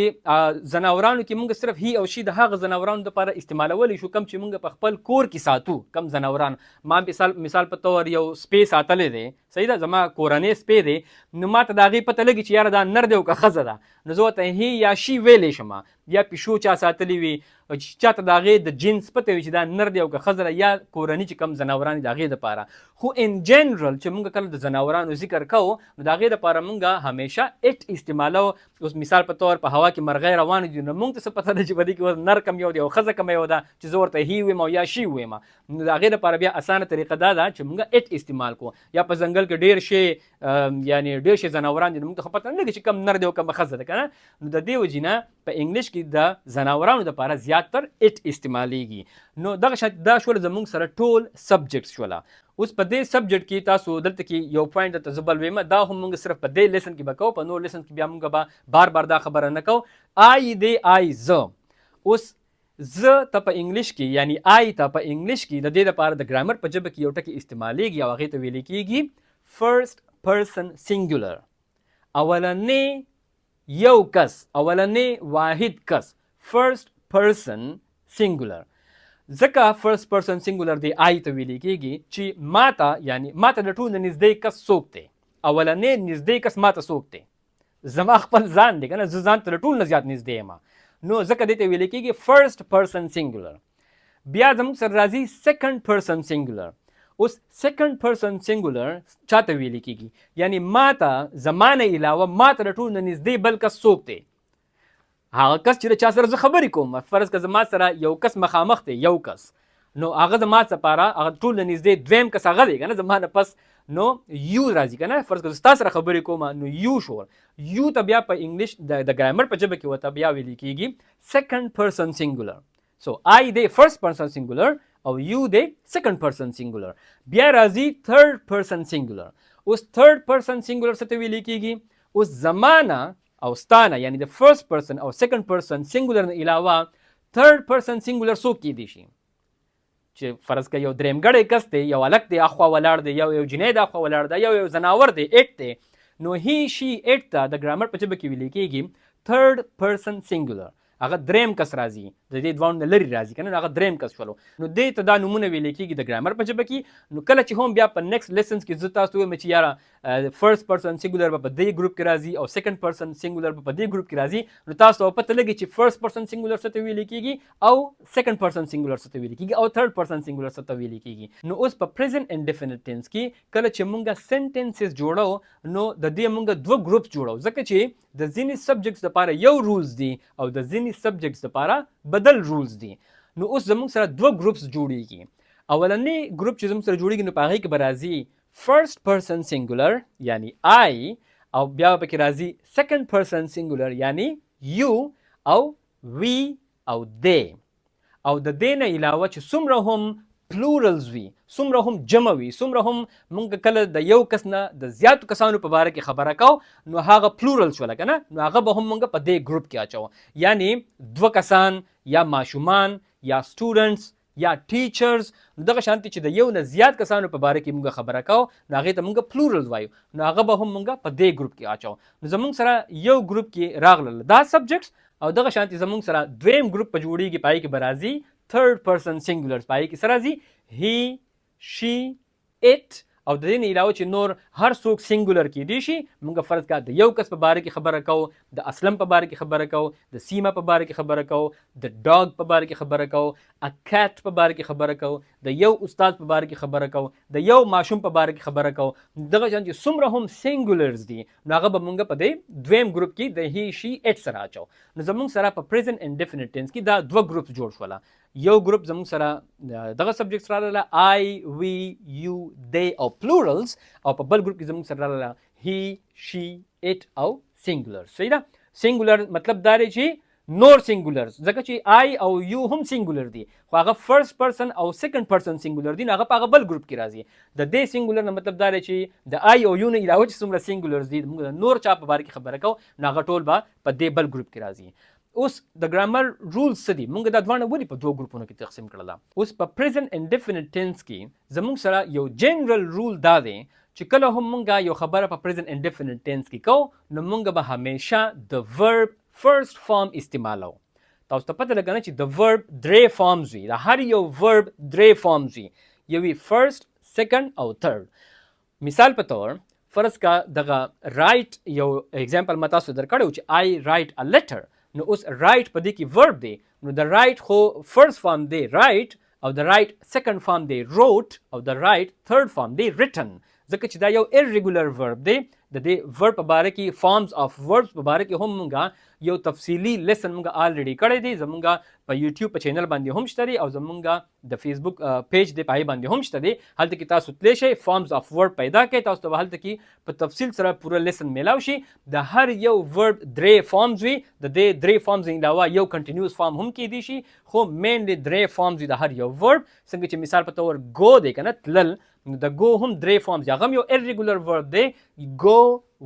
زناورانو کې مونږ صرف هی او شي د هغه زناورانو دپاره استعمالولی شو کم چې مونږ په خپل کور کې ساتو. کم زناوران، ما مثال په طور یو سپی ساتلی دی، صحیح ده، زما کورنۍ سپی دی نو ماته د هغې پته لګي چې یاره دا نر دی او که ښځه ده، نو زه ورته هی یا شي ویلی شم. یا پیشو چا ساتلی وي چې چاته د هغې د جنس پته وي چې دا نر دی او که ښځه ده، یا کورني چې کم ځناوران دي د هغې دپاره. خو ان جنرل چې موږ کله د ځناورانو ذکر کوو نو د هغې دپاره موږ همیشه اټ استعمالو. اوس مثال په طور په هوا کې مرغۍ روانې دي نو موږ ته څه پته ده چې په دې کې اوس نر کم یو دی او ښځه کم یو ده چې زه ورته هی ویم او یا شي ویم. نو د هغې دپاره بیا اسانه طریقه دا ده چې موږ اټ استعمال کړو. یا په ځنګل کې ډېر شی یعنې ډېر شی ځناوران دي نو موږ ته خو پته نه لګي چې کم نر دی او کم ښځه ده که نه. نو د دې وجې نه په انګلیش کې د ځناورانو دپاره زیاتر اټ استعمالیږي. نو دغه شان دا شول زموږ سره ټول سبجیکټس شوله. اوس په دې سبجیکټ کې تاسو دلته کې یو پوینټ درته زه بل ویم، دا هم موږ صرف په دې لیسن کې به کوو، په نور لیسن کې بیا موږ به بار بار دا خبره نه کوو. آی دی آی زه. اوس زه ته په انګلیش کې یعنی آی ته په انګلیش کې د دې لپاره د ګرامر په ژبه کې یو ټکی استعمالیږي او هغې ته ویل کېږي فرست پرسن سینګولر. اولنې یو کس، اولنې واحد کس، فرست پرسن سینګولر. ځکه فرست پرسن سینګولر دی آی ته ویل کېږي چې ماته یعنی ماته د ټولو نږدې کس څوک دی، اولنې نږدې کس ماته څوک دی، زما خپل ځان دی که نه، زه ځان ته د ټولو نه زیات نږدې یم. نو ځکه دې ته ویل کېږي فرست پرسن سینګولر. بیا زموږ سره راځي سیکنډ پرسن سینګولر. اوس سیکنډ پرسن سینګولر چاته ویل کېږي یعنی ماته زما نه علاوه ماته د ټولو نه نږدې بل کس څوک دی، هغه کس چې د چا سره زه خبرې کوم. فرض که زما سره یو کس مخامخ دی، یو کس، نو هغه زما لپاره هغه ټول نه نږدې دویم کس هغه دی که نه، زما نه پس نو یو راځي که نه. فرض که زه ستا سره خبرې کوم نو یو شو. یو ته بیا په انګلیش د ګرامر په ژبه کې ورته بیا ویل کېږي سیکنډ پرسن سینګولر. سو آی دی فرست پرسن سینګولر او یو دی سیکنډ پرسن سینګولر. بیا راځي تھرډ پرسن سینګولر. اوس تھرډ پرسن سینګولر څه ته ویل کېږي؟ اوس زمانه او ستانه یعنی د فرست پرسن او سیکنډ پرسن سینګولر نه علاوه تھرډ پرسن سینګولر څوک کېدی شي؟ چې فرض که یو درېمګړی کس دی، یو هلک دی اخوا ولاړ دی، یو جنۍ د اخوا ولاړ دی، یو ځناور دی اټ دی، نو هی شي اټ ته د ګرامر په ژبه کې ویل کېږي تھرډ پرسن سینګولر. هغه دریم کس راځي، د دې دوانو نه لرې راځي که نه، هغه دریم کس شولو. نو دې ته دا نومونه ویل کېږي د ګرامر په ژبه کې. نو کله چې هم بیا په نیکسټ لیسنس کې زه تاسو وایم چې یاره فرست پرسن سینګولر به په دې ګروپ کې راځي او سیکنډ پرسن سینګولر به په دې ګروپ کې راځي، نو تاسو ته پته لګي چې فرست پرسن سینګولر څه ته ویل کېږي او سیکنډ پرسن سینګولر څه ته ویل کېږي او تھرډ پرسن سینګولر څه ته ویل کېږي. نو اوس په پریزنت انډیفینټ ټینس کې کله چې مونږ سنټنسز جوړو نو د دې مونږ دوه ګروپس جوړو، ځکه چې د ځینې سبجیکټس لپاره یو رولز دي او د ځینې سبجیکټس لپاره بدل رولز دي. نو اوس زموږ سره دوه ګروپس جوړیږي. اولنی ګروپ چې زموږ سره جوړیږي نو په هغې کې به راځي فرست پرسن سینګولر یعنی آی، او بیا به پکې راځي سیکنډ پرسن سینګولر یعنی یو او وی او دی. او د دې نه علاوه چې څومره هم پلورلز وي، څومره هم جمع وي، څومره هم موږ کله د یو کس نه د زیاتو کسانو په باره کې خبره کوو نو هغه پلورل شوله که نه، نو هغه به هم موږ په دې ګروپ کې اچوو. یعنی دوه کسان یا ماشومان یا سټوډنټس یا ټیچرز، نو دغه شانتي چې د یو نه زیات کسانو په باره کې موږ خبره کوو نو هغې ته موږ پلورل وایو، نو هغه به هم موږ په دې ګروپ کې اچوو. نو زموږ سره یو ګروپ کې راغلل دا سبجیکټس، او دغه شانتي زموږ سره دویم ګروپ په جوړیږي، په هغې کې به راځي تھرډ پرسن سینګولرز، په هغې کې څه راځي هی، شي، اټ، او د دې نه علاوه چې نور هر څوک سینګولر کېدی شي. موږ فرض کړه د یو کس په باره کې خبره کوو، د اسلم په باره کې خبره کوو، د سیمه په باره کې خبره کوو، د ډاګ په باره کې خبره کوو، ا کیټ په باره کې خبره کوو، د یو استاد په باره کې خبره کوو، د یو ماشوم په باره کې خبره کوو. دغه شان چې څومره هم سینګولرز دي نو هغه به موږ په دې دویم ګروپ کې د هی، شي، اټ سره اچو. نو زموږ سره په پریزنت انډیفینټ ټینس کې دا دوه ګروپ جوړ شوله. یو ګروپ زموږ سره دغه سبجیکټس راغله آی، وی، یو، دی او پلورلز، او په بل ګروپ کې زموږ سره راغله هی، شي، اټ او سینګولر. صحیح ده. سینګولر مطلب دا دی چې نور سینګولرز، ځکه چې آی او یو هم سینګولر دي خو هغه فرست پرسن او سیکنډ پرسن سینګولر دي، نو هغه په هغه بل ګروپ کې راځي. د دې سینګولر نه مطلب دا دی چې د آی او یو نه علاوه چې څومره سینګولرز دي موږ د نور چا په باره کې خبره کوو نو هغه ټول به په دې بل ګروپ کې راځي. اوس د ګرامر رولز څه دي؟ موږ دا دواړه ولې په دوه ګروپونو کې تقسیم کړل؟ اوس په پریزنت انډیفینټ ټینس کې زموږ سره یو جنرال رول دا دی چې کله هم موږ یو خبره په پریزنت انډیفینټ ټینس کې کوو نو موږ به همیشه د ورب فرست فارم استعمالو. تاسو ته پته لګنه چې د ورب درې فارمز وي، د هر یو ورب درې فارمز وي، یو وي فرست، سیکنډ او تھرډ. مثال په تور فرض کا دغه رائټ یو اگزامپل ما تاسو درکړو چې آی رائټ ا لیټر، نو اوس رائټ په دې کې ورب دی، نو د رائټ خو فرست فارم دی رائټ، او د رائټ سیکنډ فارم دی روټ، او د رائټ ثرد فارم دی ریټن، ځکه چې دا یو irregular verb دی. د دې ورب په باره کې فارمز اف وربز په باره کې هم مونږه یو تفصیلی لیسن مونږه آلریډي کړی دی، زمونږه په یوټیوب په چینل باندې هم شته دی، او زمونږه د فیسبوک پیج دی پای باندې هم شته دی. هلته کې تاسو تلی شئ فارمز اف ورب پیدا کړئ، تاسو ته هلته کې په تفصیل سره پوره لیسن میلاو شي. د هر یو ورب درې فارمز وي، د دې درې فارمز علاوه یو کنټینیوس فارم هم کېدی شي، خو مینلی درې فارمز وي د هر یو ورب. څنګه چې مثال په تور ګو دی کنه تلل، نو د ګو هم درې فارمز، هغه هم یو irregular verb دی، go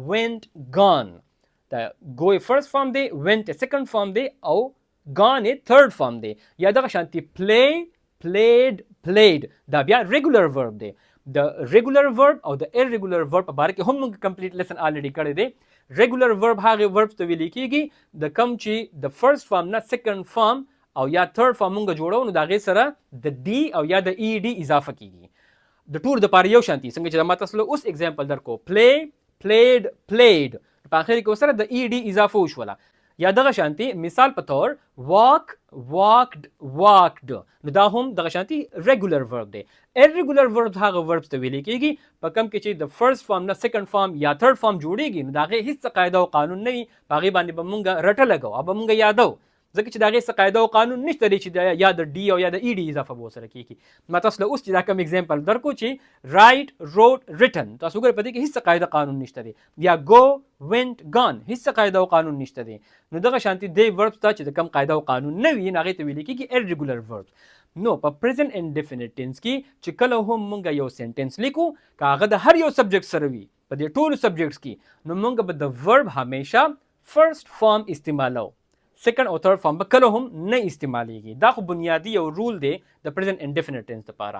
went gone. د go فرست فارم دی، went سیکنډ فارم دی، او gone ثرد فارم دی. یا دغه شانتي play played played دا بیا regular verb دی. د regular verb او د irregular verb په باره کې هم موږ کمپلیټ لیسن آلریډي کړی دی. regular verb هغه verb ته ویل کېږي د کم چې د فرست فارم نه سیکنډ فارم او یا ثرد فارم موږ جوړو، نو د هغې سره د ډي او یا د ای ډي اضافه کېږي. د ټول د پاره یو شانتي، څنګه چې ما تاسو له اوس اگزامپل درکو play played played، په اخر کې سره د ای ډي اضافه وشوله. یا دغه شانتي مثال په تور walk walked walked، نو دا هم دغه شانتي regular verb دی. irregular verb هغه verbs ته ویل کېږي په کم کې چې د فرست فارم نه سیکنډ فارم یا ثرد فارم جوړیږي، نو دا هغې هیڅ قاعده او قانون نه وي، په هغې باندې به مونږ رټه لګو او به مونږ یادو، ځکه چې د هغې څه قاعده او قانون نشته دی چې یا د ډي او یا د ای ډي اضافه به ورسره کېږي. ما تاسو له اوس چې دا کوم اگزامپل درکو چې رائټ روټ ریټن، تاسو وګورئ په دې کې هیڅ قاعده قانون نشته دی، یا go went gone هیڅ قاعده او قانون نشته دی. نو دغه شانتي دې وربس ته چې د کوم قاعده او قانون نه وي، نو هغې ته ویل کېږي irregular verbs. نو په پریزنټ انډیفینټ ټینس کې چې کله هم مونږ یو سنټنس لیکو، که هغه د هر یو سبجیکټ سره وي په دې ټولو سبجیکټس کې، نو مونږ به د ورب همیشه فرست فارم استعمالو، سیکنډ او ثرد فارم به کله هم نه استعمالیږي. دا خو بنیادی یو رول دی د پریزنټ انډیفینټ ټینس لپاره.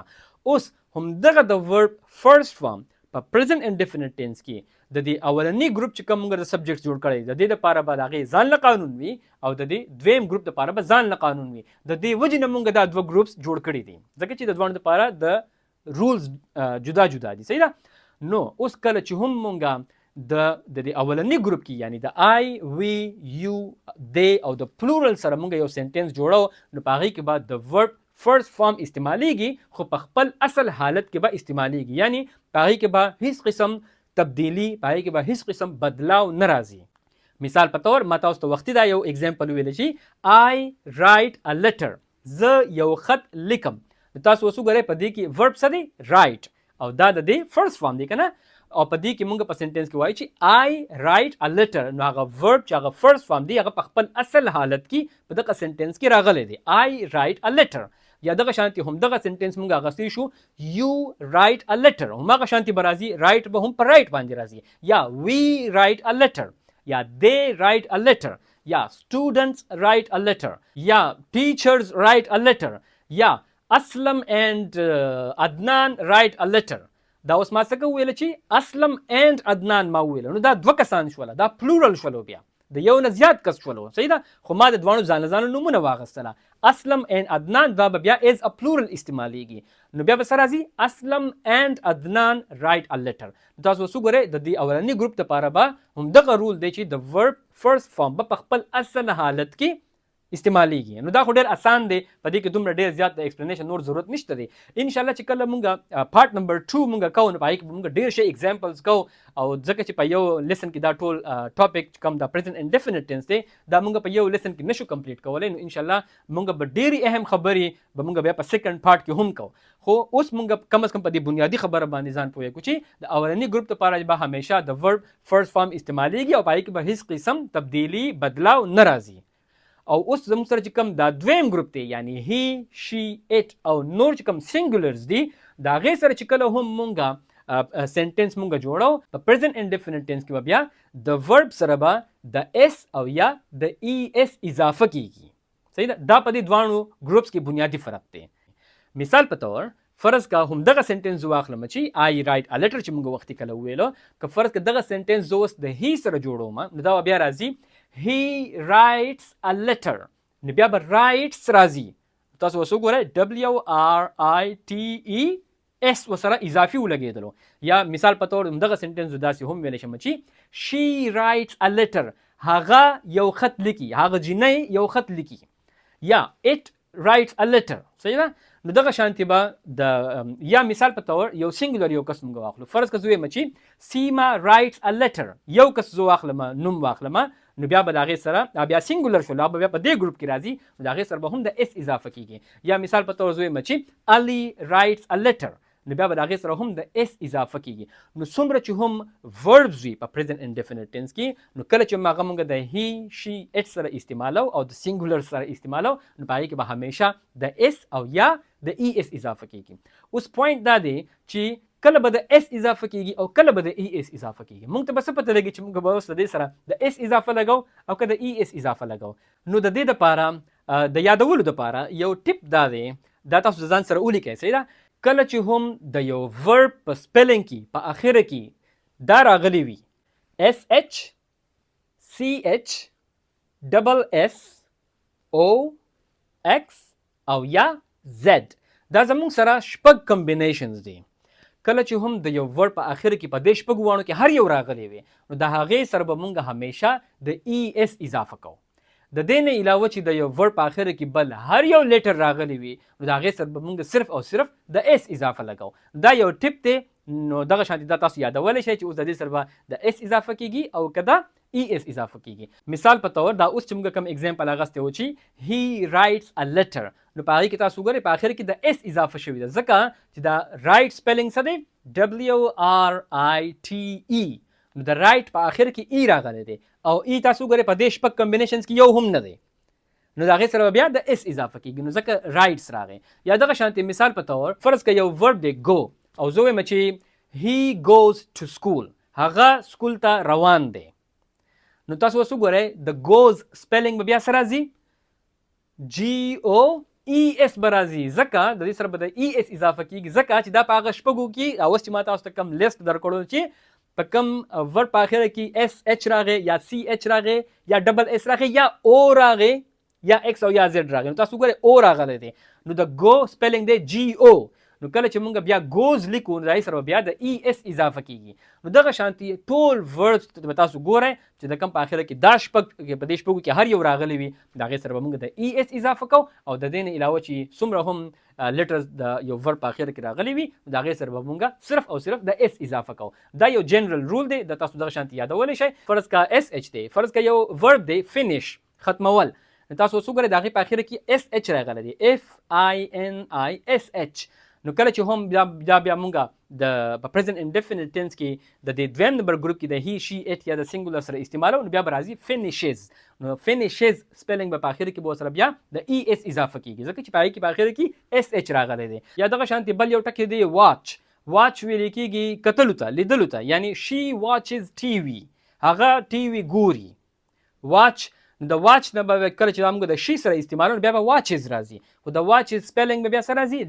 اوس همدغه د ورب فرست فارم په پریزنټ انډیفینټ ټینس کې د دې اولنی ګروپ چې کوم موږ د سبجیکټ جوړ کړی، د دې لپاره به د هغې ځان له قانون وي، او د دې دویم ګروپ لپاره به ځان له قانون وي. د دې وجې نه موږ دا دوه ګروپس جوړ کړي دي، ځکه چې د دواړو لپاره د رولز جدا جدا دي. صحیح ده؟ نو اوس کله چې هم موږ د اولنی ګروپ کې یعنی د آی وی یو دی او د پلورل سره موږ یو سنټنس جوړو، نو په هغې کې به د ورب فرست فارم استعمالیږي، خو په خپل اصل حالت کې به استعمالیږي، یعنی په هغې کې به هیڅ قسم تبدیلی، په هغې کې به هیڅ قسم بدلاو نه راځي. مثال په طور ما تاسو ته وختي دا یو اگزامپل ویلی چې آی رائټ ا لیټر، زه یو خط لیکم. تاسو اوس وګورئ په دې کې ورب څه دی رائټ، او دا د دې فرست فارم دی که نه، او په دې کې موږ په سنټنس کې وایو چې آی رائټ ا لیټر، نو هغه ورب چې هغه فرست فارم دی هغه په خپل اصل حالت کې په دغه سنټنس کې راغلی دی، آی رائټ ا لیټر. یا دغه شانتي هم دغه سنټنس موږ اخیستی شو یو رائټ ا لیټر، هماغه شانتي به راځي رائټ به هم په رائټ باندې راځي، یا وی رائټ ا لیټر، یا دے رائټ ا لیټر، یا سټوډنټس رائټ ا لیټر، یا ټیچرز رائټ ا لیټر، یا اسلم اینڈ عدنان رائټ ا لیټر. دا اوس ما څه ویل چې اسلم اینڈ عدنان ما ویل، نو دا دوه کسان شوله، دا پلورل شولو، بیا د یو نه زیات کس شولو. صحیح ده؟ خو ما د دواړو ځان ځانو نومونه واغستله، اسلم اینڈ عدنان دا به بیا ایز ا پلورل استعمالیږي، نو بیا به څه راځي اسلم اینڈ عدنان رائټ ا لیټر. تاسو اوس وګورئ د دې اولني ګروپ لپاره به همدغه رول دی چې د ورب فرست فارم به په خپل اصل حالت کې استعمالیږي. نو دا خو ډېر آسان دی، په دې کې دومره ډېر زیات د ایکسپلینیشن نور ضرورت نشته دی. انشاءالله چې کله مونږ پارت نمبر 2 مونږ کوو، نو په هغې کې به مونږ ډېر شی ایگزامپلز کوو، او ځکه چې په یو لیسن کې دا ټول ټاپک کوم د پریزنټ انډیفینټ ټینس دی دا مونږ په یو لیسن کې نشو کمپلیټ کولی، نو انشاءالله مونږ به ډېرې اهم خبرې به مونږ بیا په سیکنډ پارت کې هم کوو. خو اوس مونږ کم از کم په دې بنیادي خبره باندې ځان پوهیږو چې د اولني ګروپ لپاره به همیشه د ورب فرست فارم استعمالیږي، او په هغې کې به هیڅ قسم تبدیلي بدلاو نه راځي. او اوس زموږ سره چې کوم دا دویم ګروپ دی یعنی هی شي اټ او نور چې کوم سنګولرز دي، د هغې سره چې کله هم مونږ سنټنس مونږ جوړو په پریزنټ انډیفینټ ټینس کې به بیا د ورب سره به د اس او یا د ای اس اضافه کیږي. صحیح ده؟ دا په دې دواړو ګروپس کې بنیادي فرق دی. مثال په طور فرض کا همدغه سنټنس واخلم چې آی رائټ ا لیټر چې موږ وختي کله ویلو، که فرض که دغه سنټنس زه اوس د هی سره جوړوم، نو دا بیا راځي he writes a letter، نو بیا به writes راځي. تاسو اوس وګورئ WRITE اس وسره اضافي ولګېدلو. یا مثال په تور دغه سنټنس داسې هم ویلی شم چې شي رایټس ا لیټر، هغه یو خط لیکي، هغه جینۍ یو خط لیکي. یا اټ رایټس ا لیټر، صحیح ده. نو دغه شانتي به د یا مثال په تور یو سنګولر یو کس موږ واخلو. فرض که زه وایم چې سیما رایټس ا لیټر، یو کس زه واخلم، نوم واخلم، نو بیا به د هغې سره بیا سنګولر شو، بیا په دې ګروپ کې راځي، نو د هغې سره به هم د اس اضافه کیږي. یا مثال په تور زه وایم چې علي رایټس ا لیټر، نو بیا به د هغې سره هم د اس اضافه کیږي. نو څومره چې هم وربز وي په پریزنټ انډیفینټ ټینس کې، نو کله چې هغه موږ د هی شي اټ سره استعمالو او د سنګولر سره استعمالو، نو په هغې کې به همیشه د اس او یا د ای اس اضافه کیږي. اوس پوینټ دا دی چې کله به د اس اضافه کیږي او کله به د ای اس اضافه کیږي. موږ ته به څه پته لګي چې موږ به اوس د دې سره د اس اضافه لګو او که د ای اس اضافه لګو. نو د دې دپاره د یادولو دپاره یو ټپ دا دی، دا تاسو ځان سره ولیکئ، صحیح ده. کله چې هم د یو ورب په سپیلنګ کې په اخره کې دا راغلی وي اس اچ سی اچ ډبل اس او ایکس او یا زد، دا زموږ سره شپږ کمبینیشنز دي. کله چې هم د یو ورډ په اخر کې په دې شپږو واڼو کې هر یو راغلی وي، نو د هغې سره به موږ همیشه د ای اس اضافه کوو. د دې نه علاوه چې د یو ورډ په اخر کې بل هر یو لیټر راغلی وي، نو د هغې سره به موږ صرف او صرف د اس اضافه لګو. دا یو ټپ دی. نو دغه شانتي دا تاسو یادولی شئ چې اوس د دې سره به د اس اضافه کیږي او که د ای اس اضافه کیږي. مثال په طور دا اوس چې موږ کوم اگزامپل اغستی و چې هی رایټس ا لیټر، نو په هغې کې تاسو وګورئ په آخر کې د اس اضافه شوي ده، ځکه چې دا رایټ سپیلنګ څه دی؟ WRITE. نو د رایټ په آخر کې ای راغلی دی او ای تاسو وګورئ په دې شپږ کمبینیشنز کې یو هم نه دی، نو د هغې سره بیا د اس اضافه کیږي، نو ځکه رایټس راغی. یا دغه شانتي مثال په طور فرض که یو ورب دی go، او زه وایم چې he goes to school، هغه سکول ته روان دی. نو تاسو اوس وګورئ د goes سپیلنګ به بیا څه راځي؟ GOES به راځي، ځکه د دې سره به د ای اس اضافه کیږي، ځکه چې دا په هغه شپږو کې اوس چې ما تاسو ته کوم لیست درکړو چې په کوم ورډ په اخره کې اس اچ راغی یا سی اچ راغی یا ډبل اس راغی یا او راغی یا ایکس او یا زد راغی. نو تاسو وګورئ او راغلی دی، نو د go سپیلنګ دی GO. نو کله چې موږ بیا goes لیکو، نو د هغې سره بیا د ای اس اضافه کیږي. نو دغه شانتي ټول ورډز به تاسو ګورئ چې د کوم په اخره کې دا شپږ په دې شپږو کې هر یو راغلی وي، د هغې سره به موږ د ای اس اضافه کوو، او د دې نه علاوه چې څومره هم لیټرز د یو ورډ په اخره کې راغلی وي، د هغې سره به موږ صرف او صرف د اس اضافه کوو. دا یو جنرال رول دی، د تاسو دغه شانتي یادولی شئ. فرض که اس اچ دی، فرض که یو ورډ دی فینش، ختمول، تاسو اوس وګورئ د هغې په اخره کې اس اچ راغلی دی، FINISH. نو کله چې هم بیا مونږ د په پریزنټ انډیفینټ ټینس کې د دې دویم نمبر ګروپ کې د هی شي اټ یا د سنګولر سره استعمالو، نو بیا به راځي فینیشز. نو فینیشز سپیلنګ به په اخر کې به ورسره بیا د ای اس اضافه کیږي، ځکه چې په هغې کې په اخر کې اس اچ راغلی دی. یا دغه شانتي بل یو ټکی دی واچ. واچ ویل کېږي کتلو ته، لیدلو ته، یعنی شي واچز ټي وي، هغه ټي وي ګوري. واچ، د واچ نه به کله چې موږ د شي سره استعمالو، بیا به واچز راځي، خو د واچز سپیلنګ به بیا څه راځي؟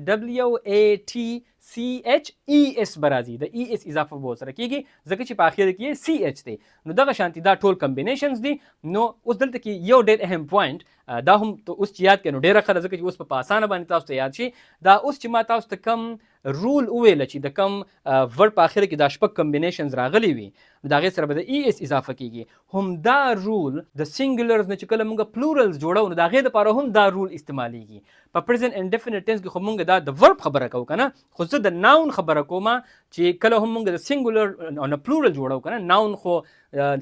WATCHES به راځي، د ای اس اضافه به ورسره کېږي، ځکه چې په اخر کې یې سی اچ دی. نو دغه شانتي دا ټول کمبینیشنز دي. نو اوس دلته کې یو ډېر اهم پوینټ دا هم اوس چې یاد کړئ نو ډېره ښه ده، ځکه چې اوس په اسانه باندې تاسو ته یاد شي. دا اوس چې ما تاسو ته کم رول وویله چې د کم ورډ په اخر کې دا شپږ کمبینیشنز راغلي وي، نو د هغې سره به د ای اس اضافه کیږي. همدا رول د سنګولرز نه چې کله موږ پلورلز جوړو، نو د هغې دپاره هم دا رول استعمالیږي. په پریزنټ انډیفینټ ټینس کې خو موږ دا د ورب خبره کوو که نه، خو زه د ناون خبره کوم چې کله هم موږ د سنګولر او نه پلورل جوړو که نه، ناون خو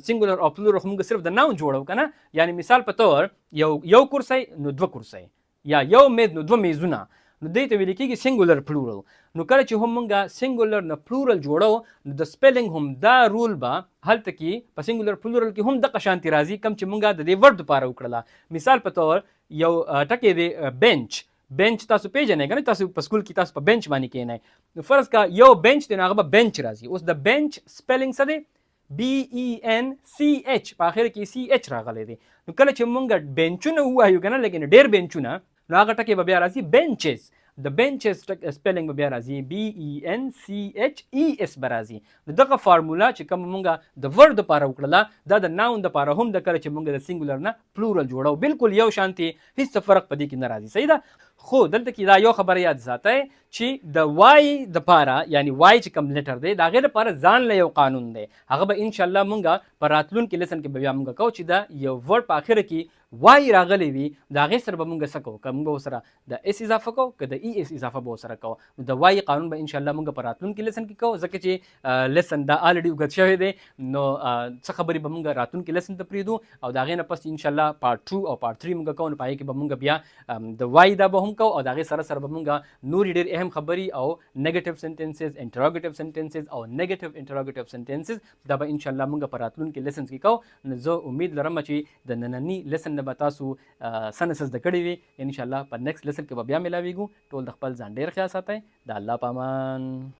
سنګولر او پلورل خو موږ صرف د ناون جوړو که نه. یعنی مثال په طور یو کرسی نو دوه کرسی، یا یو میز نو دوه میزونه، نو دې ته ویل کېږي سنګولر پلورل. نو کله چې هم موږ سنګولر نه پلورل جوړو، نو د سپیلنګ هم دا رول به هلته کې په سنګولر پلورل کې هم دغه شانتي راځي کوم چې موږ د دې ورډ دپاره وکړله. مثال په طور یو ټکی دی بینچ. بینچ تاسو پیژنئ که نه، تاسو په سکول کې تاسو په بینچ باندې کښېنئ، نو فرض که یو بینچ دی نو هغه به بینچ راځي. اوس د بینچ سپیلنګ څه دی؟ BENCH، په آخر کې CH راغلی دی. نو کله چې موږ بینچونه ووایو که نه، لیکن ډېر بینچونه، نو هغه ټکی به بیا راځي بینچز. د بنچز سپیلینګ به بیا راځي BENCHES به راځي. دغه فارمولا چې کوم مونږه د ورډ لپاره وکړله دا د ناون لپاره هم د کله چې مونږ د سینګولر نه پلورل جوړو بالکل یو شانتي، هیڅ فرق پدې کې نه راځي. صحیح ده. خو دلته کې دا یو خبره یاد ساتئ چې د وای د پاره یعنی وای چې کوم لیټر دی دا غیر لپاره ځان له یو قانون دی، هغه به ان شاء الله مونږه په راتلونکي لیسن کې بیا مونږ کوو چې دا یو ورډ په اخر کې وای راغلی وي دا غیر سره به مونږ څه کوو، که مونږ سره د اس اضافه کوو که د ای اس اضافه به سره کوو. د وای قانون به ان شاء الله مونږ په راتلونکي لیسن کې کوو ځکه چې لیسن دا الریډي وګت شوی دی نو څه خبرې به مونږ راتلونکي لیسن ته پریدو او دا غیر نه پس ان شاء الله پارت 2 او پارت 3 مونږ کوو. پای کې به مونږ بیا د وای دا به هم کوو او دا غیر سره به مونږ نور ډیر اهم خبري او نیگیټیو سنټنسز انټروګیټیو سنټنسز او نیگیټیو انټروګیټیو سنټنسز دا به ان شاء الله مونږ په راتلونکي لیسنز کې کوو. نو زه امید لرم چې د نننی لیسن نه به تاسو سنس زده کړی وي. ان شاء الله په نیکسټ لیسن کې به بیا ملاویږو. ټول د خپل ځان ډیر خیال ساتئ. د الله پامان.